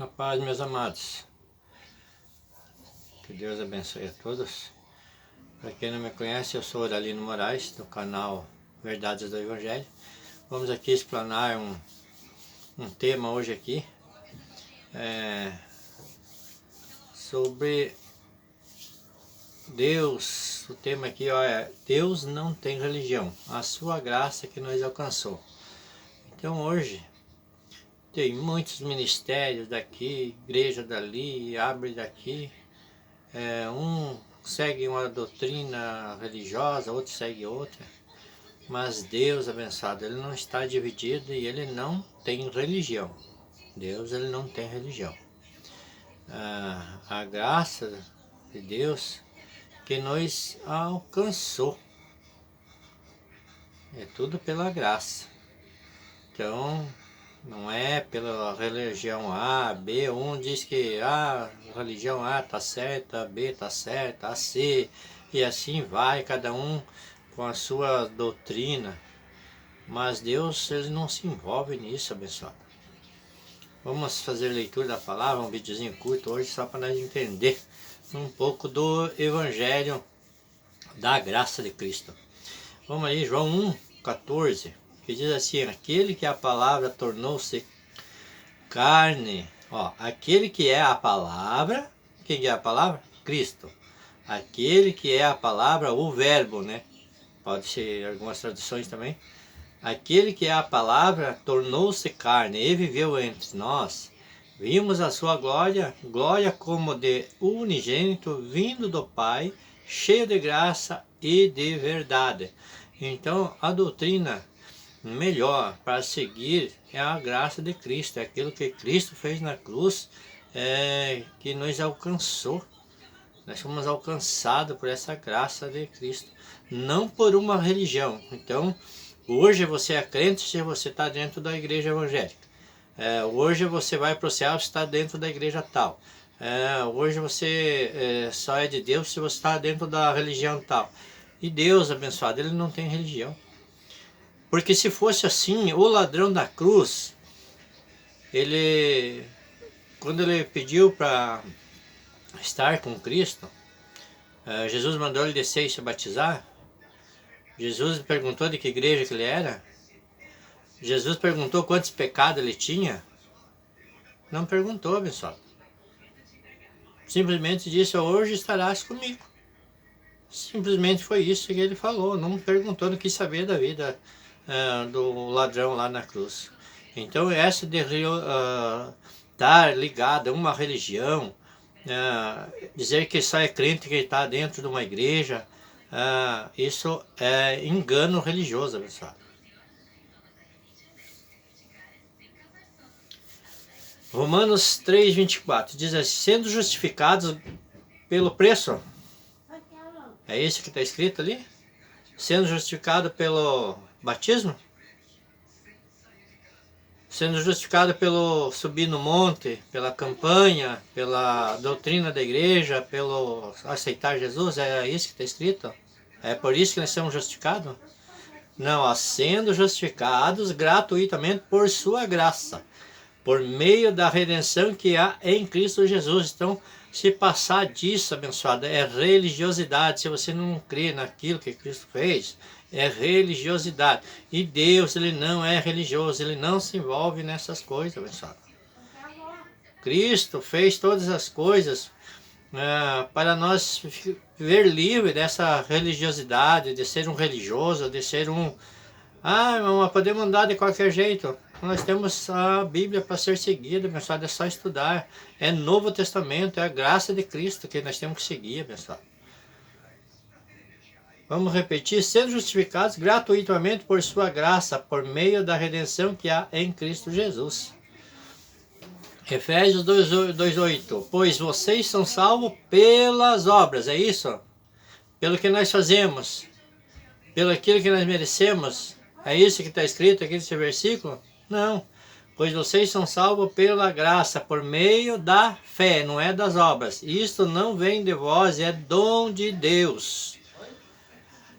A paz, meus amados. Que Deus abençoe a todos. Para quem não me conhece, eu sou Oralino Moraes, do canal Verdades do Evangelho. Vamos aqui explanar um tema hoje aqui, sobre Deus. O tema aqui é Deus não tem religião, a sua graça que nos alcançou. Então hoje tem muitos ministérios daqui, igreja dali, abre daqui. Um segue uma doutrina religiosa, outro segue outra. Mas Deus abençoado, Ele não está dividido e Ele não tem religião. Deus, Ele não tem religião. A graça de Deus que nos alcançou. É tudo pela graça. Então, não é pela religião A, B, um diz que a religião A está certa, a B está certa, a C, e assim vai, cada um com a sua doutrina. Mas Deus, Ele não se envolve nisso, abençoado. Vamos fazer leitura da palavra, um videozinho curto hoje, só para nós entender um pouco do Evangelho da graça de Cristo. Vamos aí, João 1,14. Que diz assim: aquele que a palavra tornou-se carne. Aquele que é a palavra. Quem é a palavra? Cristo. Aquele que é a palavra, o verbo, né? Pode ser algumas traduções também. Aquele que é a palavra tornou-se carne e viveu entre nós. Vimos a sua glória, glória como de unigênito vindo do Pai, cheio de graça e de verdade. Então, a doutrina melhor para seguir é a graça de Cristo, é aquilo que Cristo fez na cruz, que nos alcançou. Nós fomos alcançados por essa graça de Cristo, não por uma religião. Então, hoje você é crente se você está dentro da igreja evangélica. Hoje você vai para o céu se está dentro da igreja tal. Hoje você só é de Deus se você está dentro da religião tal. E Deus, abençoado, Ele não tem religião. Porque se fosse assim, o ladrão da cruz, quando ele pediu para estar com Cristo, Jesus mandou ele descer e se batizar. Jesus perguntou de que igreja que ele era. Jesus perguntou quantos pecados ele tinha. Não perguntou, abençoado. Simplesmente disse: hoje estarás comigo. Simplesmente foi isso que ele falou. Não perguntou, não quis saber da vida do ladrão lá na cruz. Então essa de estar ligada a uma religião, dizer que só é crente que está dentro de uma igreja, isso é engano religioso, pessoal. Romanos 3,24 diz assim: sendo justificados pelo preço. É isso que está escrito ali? Sendo justificado pelo batismo? Sendo justificado pelo subir no monte, pela campanha, pela doutrina da igreja, pelo aceitar Jesus? É isso que está escrito? É por isso que nós somos justificados? Não, sendo justificados gratuitamente por sua graça, por meio da redenção que há em Cristo Jesus. Então, se passar disso, abençoado, é religiosidade. Se você não crê naquilo que Cristo fez, é religiosidade. E Deus, Ele não é religioso, Ele não se envolve nessas coisas, abençoado. Cristo fez todas as coisas para nós viver livre dessa religiosidade, de ser um religioso, de ser mas podemos andar de qualquer jeito. Nós temos a Bíblia para ser seguida, abençoado, é só estudar. É Novo Testamento, é a graça de Cristo que nós temos que seguir, abençoado. Vamos repetir: sendo justificados gratuitamente por sua graça, por meio da redenção que há em Cristo Jesus. Efésios 2,8. Pois vocês são salvos pelas obras, é isso? Pelo que nós fazemos, pelo aquilo que nós merecemos. É isso que está escrito aqui nesse versículo? Não. Pois vocês são salvos pela graça, por meio da fé, não é das obras. Isto não vem de vós, é dom de Deus.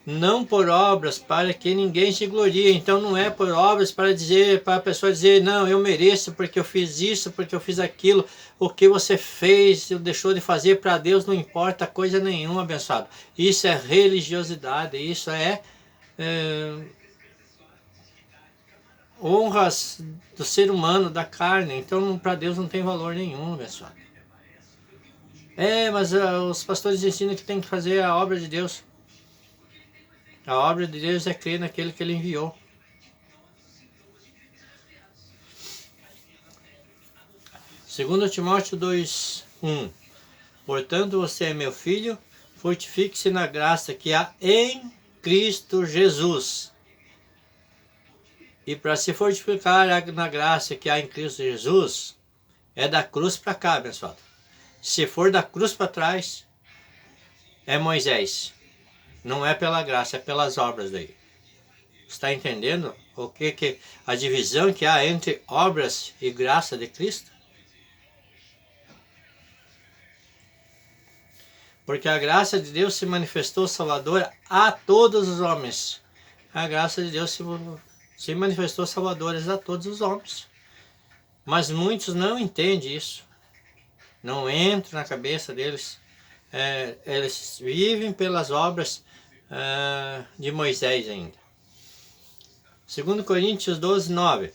não por obras para que ninguém se glorie. Então não é por obras para dizer, para a pessoa dizer, não, eu mereço porque eu fiz isso, porque eu fiz aquilo. O que você fez, ou deixou de fazer para Deus não importa coisa nenhuma, abençoado. Isso é religiosidade, isso é honras do ser humano, da carne. Então para Deus não tem valor nenhum, abençoado. Mas os pastores ensinam que tem que fazer a obra de Deus. A obra de Deus é crer naquele que Ele enviou. Segundo Timóteo 2:1. Portanto, você é meu filho, fortifique-se na graça que há em Cristo Jesus. E para se fortificar na graça que há em Cristo Jesus, é da cruz para cá, abençoado. Se for da cruz para trás, é Moisés. Não é pela graça, é pelas obras daí. Está entendendo o que a divisão que há entre obras e graça de Cristo? Porque a graça de Deus se manifestou salvadora a todos os homens. A graça de Deus se manifestou salvadora a todos os homens. Mas muitos não entendem isso. Não entra na cabeça deles. Eles vivem pelas obras de Moisés ainda. 2 Coríntios 12:9.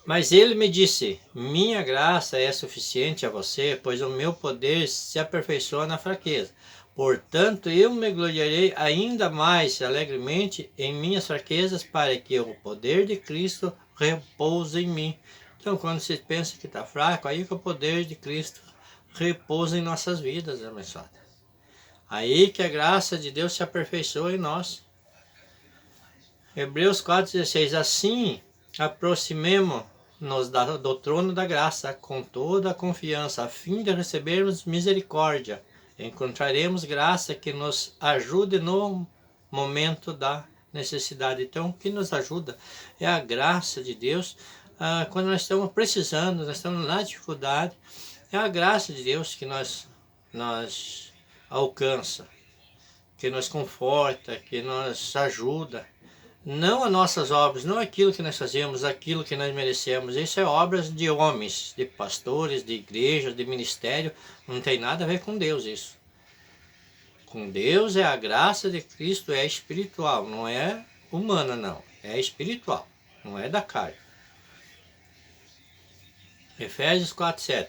Mas ele me disse, minha graça é suficiente a você, pois o meu poder se aperfeiçoa na fraqueza. Portanto, eu me gloriarei ainda mais alegremente em minhas fraquezas, para que o poder de Cristo repouse em mim. Então, quando você pensa que está fraco, aí que o poder de Cristo repousa em nossas vidas, abençoada. Aí que a graça de Deus se aperfeiçoa em nós. Hebreus 4:16. Assim, aproximemo-nos do trono da graça com toda a confiança, a fim de recebermos misericórdia. Encontraremos graça que nos ajude no momento da necessidade. Então, o que nos ajuda é a graça de Deus. Quando nós estamos precisando, nós estamos na dificuldade, é a graça de Deus que nós alcança, que nos conforta, que nos ajuda. Não as nossas obras, não aquilo que nós fazemos, aquilo que nós merecemos. Isso é obras de homens, de pastores, de igrejas, de ministério. Não tem nada a ver com Deus isso. Com Deus é a graça de Cristo, é espiritual, não é humana não. É espiritual, não é da carne. Efésios 4:7.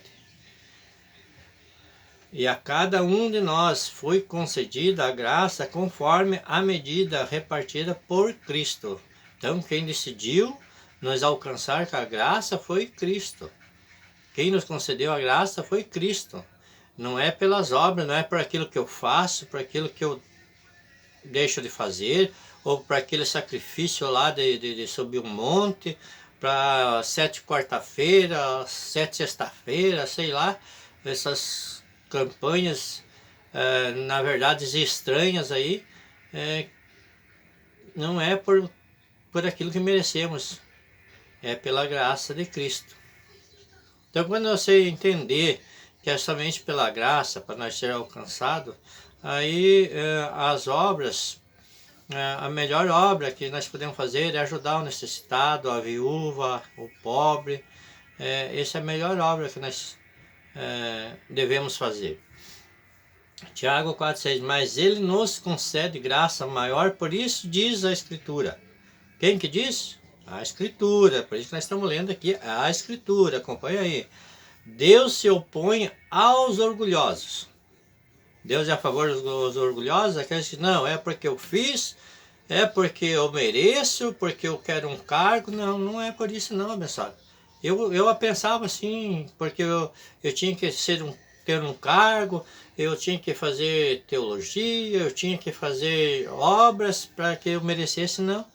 E a cada um de nós foi concedida a graça conforme a medida repartida por Cristo. Então, quem decidiu nos alcançar com a graça foi Cristo. Quem nos concedeu a graça foi Cristo. Não é pelas obras, não é por aquilo que eu faço, por aquilo que eu deixo de fazer, ou por aquele sacrifício lá de subir um monte, para 7 quarta-feira, 7 sexta-feira, sei lá, essas campanhas, na verdade, estranhas aí, não é por aquilo que merecemos, é pela graça de Cristo. Então, quando você entender que é somente pela graça, para nós ser alcançados, aí as obras, a melhor obra que nós podemos fazer é ajudar o necessitado, a viúva, o pobre. Essa é a melhor obra que nós devemos fazer. Tiago 4:6. Mas ele nos concede graça maior, por isso diz a Escritura. Quem que diz? A Escritura. Por isso que nós estamos lendo aqui a Escritura. Acompanha aí. Deus se opõe aos orgulhosos. Deus é a favor dos orgulhosos? Aqueles que não, é porque eu fiz, é porque eu mereço, porque eu quero um cargo. Não, não é por isso não, abençoado. Eu pensava assim, porque eu tinha que ter um cargo, eu tinha que fazer teologia, eu tinha que fazer obras para que eu merecesse. Não,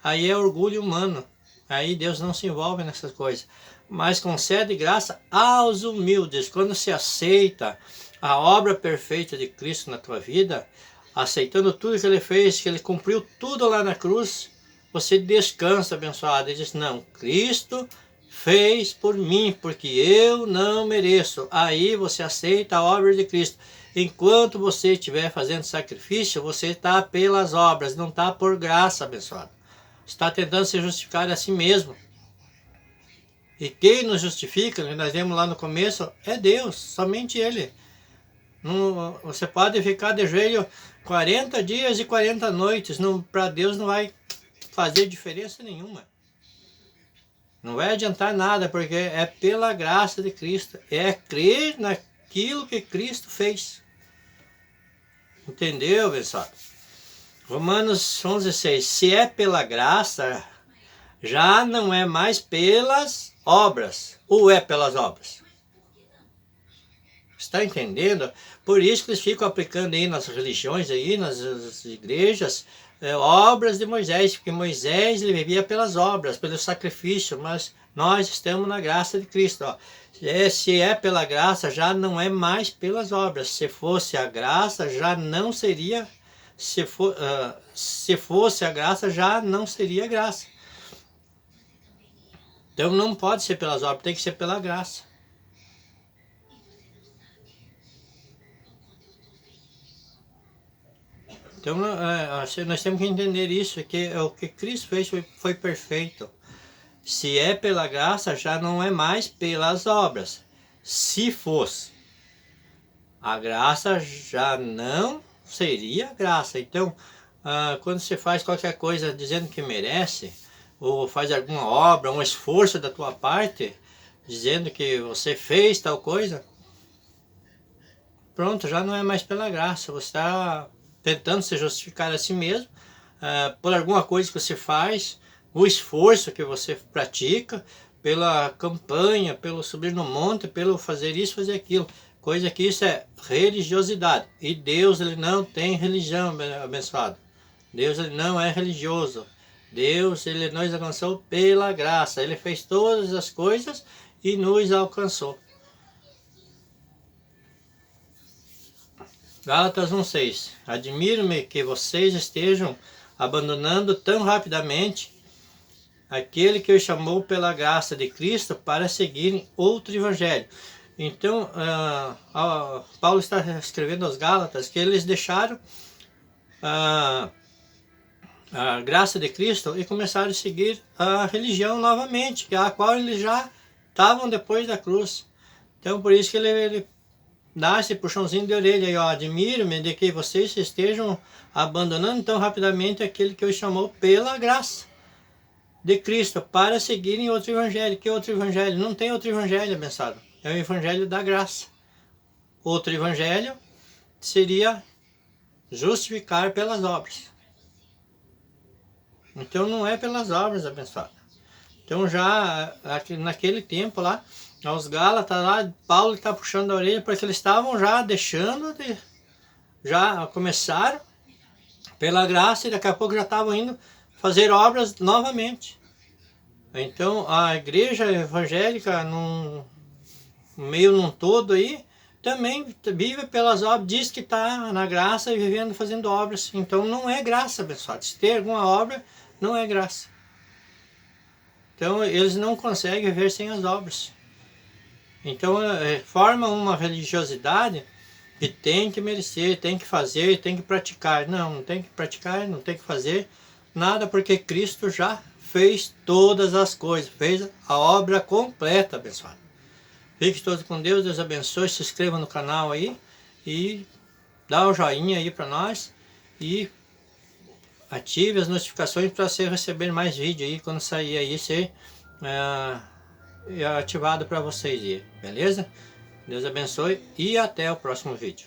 aí é orgulho humano. Aí Deus não se envolve nessas coisas. Mas concede graça aos humildes. Quando se aceita a obra perfeita de Cristo na tua vida, aceitando tudo que Ele fez, que Ele cumpriu tudo lá na cruz, você descansa, abençoado, e diz, não, Cristo fez por mim, porque eu não mereço. Aí você aceita a obra de Cristo. Enquanto você estiver fazendo sacrifício, você está pelas obras, não está por graça, abençoado. Está tentando se justificar a si mesmo. E quem nos justifica, que nós vemos lá no começo, é Deus, somente Ele. Não, você pode ficar de joelho 40 dias e 40 noites, para Deus não vai fazer diferença nenhuma. Não vai adiantar nada, porque é pela graça de Cristo. É crer naquilo que Cristo fez. Entendeu, pessoal? Romanos 11,6. Se é pela graça, já não é mais pelas obras. Ou é pelas obras? Está entendendo? Por isso que eles ficam aplicando aí nas religiões, aí, nas igrejas, obras de Moisés, porque Moisés ele vivia pelas obras, pelo sacrifício, mas nós estamos na graça de Cristo. Ó. Se é pela graça, já não é mais pelas obras. Se fosse a graça, já não seria. Se fosse a graça, já não seria graça. Então não pode ser pelas obras, tem que ser pela graça. Então nós temos que entender isso, que o que Cristo fez foi perfeito. Se é pela graça, já não é mais pelas obras. Se fosse, a graça já não seria graça. Então, quando você faz qualquer coisa dizendo que merece, ou faz alguma obra, um esforço da tua parte, dizendo que você fez tal coisa, pronto, já não é mais pela graça. Você está tentando se justificar a si mesmo por alguma coisa que você faz, o esforço que você pratica, pela campanha, pelo subir no monte, pelo fazer isso, fazer aquilo. Coisa que isso é religiosidade. E Deus ele não tem religião, abençoado. Deus ele não é religioso. Deus ele nos alcançou pela graça. Ele fez todas as coisas e nos alcançou. Gálatas 1,6. Admiro-me que vocês estejam abandonando tão rapidamente aquele que os chamou pela graça de Cristo para seguirem outro evangelho. Então, Paulo está escrevendo aos Gálatas que eles deixaram a graça de Cristo e começaram a seguir a religião novamente, a qual eles já estavam depois da cruz. Então, por isso que ele dá esse puxãozinho de orelha aí, ó. Admiro-me de que vocês estejam abandonando tão rapidamente aquele que os chamou pela graça de Cristo para seguirem outro evangelho. Que outro evangelho? Não tem outro evangelho, abençoado. É o evangelho da graça. Outro evangelho seria justificar pelas obras. Então não é pelas obras, abençoado. Então já naquele tempo lá, aos Gálatas lá, Paulo está puxando a orelha porque eles estavam já deixando de... Já começaram pela graça e daqui a pouco já estavam indo fazer obras novamente. Então a igreja evangélica no meio num todo aí também vive pelas obras, diz que está na graça e vivendo fazendo obras. Então não é graça, pessoal. Se tem alguma obra, não é graça. Então eles não conseguem viver sem as obras. Então formam uma religiosidade que tem que merecer, tem que fazer, tem que praticar. Não, não tem que praticar, não tem que fazer nada, porque Cristo já fez todas as coisas, fez a obra completa, abençoado. Fique todos com Deus, Deus abençoe, se inscreva no canal aí e dá um joinha aí para nós e ative as notificações para você receber mais vídeo aí, quando sair aí, ser ativado para vocês aí, beleza? Deus abençoe e até o próximo vídeo.